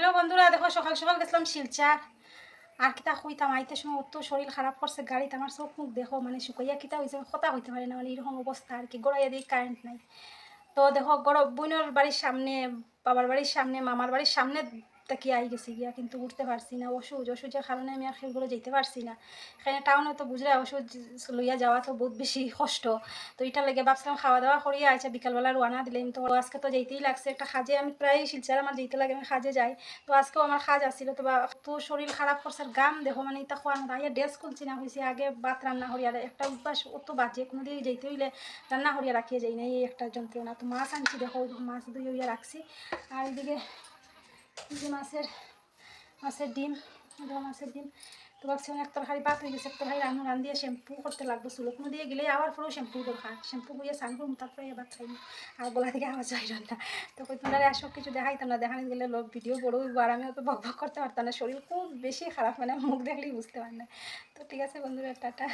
Hello বন্ধুরা, দেখো সকাল সকাল গেছিলাম শিলচার। আর কিতা হইতাম আইতে সময় অত শরীর খারাপ করছে গাড়িতে, আমার চোখ মুখ দেখো মানে শুকাইয়া কিতা হয়েছে, কথা হইতে পারে না, মানে এরকম অবস্থা আর কি। গড়াইয়া দিই কারেন্ট নাই। তো দেখো বোনের বাড়ির সামনে, বাবার বাড়ির সামনে, মামার বাড়ির সামনে তাকিয়ে আই গেছি গিয়া, কিন্তু উঠতে পারছি না। ওষুধের কারণে আমি আর সেগুলো যেতে পারছি না। এখানে টাউনে তো বুঝলে ওষুধ লইয়া যাওয়া তো বহুত বেশি কষ্ট। তো এটা লেগে ভাবছিলাম খাওয়া দাওয়া করিয়া আইসা বিকালবেলা রোয়ানা দিলাম। তো আজকে তো যেতেই লাগছে একটা কাজে, আমি প্রায় শিলচার আমার যেতে লাগে, আমি কাজে যাই। তো আজকেও আমার কাজ আসছিল। তো তো শরীর খারাপ করছে, গাম দেখো মানে এটা খোয়ার মতো। আইয়া ড্রেস খুলছি না, হয়েছে আগে ভাত রান্না করি। আর একটা উপাস অত বাজে, কোনো দিকে যেতে হইলে রান্না করিয়া রাখিয়ে যাই না, এই একটা যন্ত্রণা। তো মাছ আনছি দেখো, মাছ ধুয়ে হইয়া রাখছি। আর এদিকে যে মাছের ডিম, মাছের ডিম। তো ভাবছি অনেক তরকারি ভাত হয়ে গেছে, তরকারি রান দিয়ে শ্যাম্পু করতে লাগবে, চুলো কোনো দিয়ে গেলে আবার পুরো শ্যাম্পু দরকার। শ্যাম্পু করিয়ে স্নান করুন, তারপরে এবার খাই। আর গোলা থেকে আওয়াজ হয় রান্না। তো কই তোমরা সব কিছু দেখাইতাম না, দেখানি গেলে লোক ভিডিও বড় হইব, আর আমি অত বক বক করতে পারতাম না। শরীর খুব বেশি খারাপ, মানে মুখ দেখলেই বুঝতে পার না। তো ঠিক আছে বন্ধুরা, টাটা।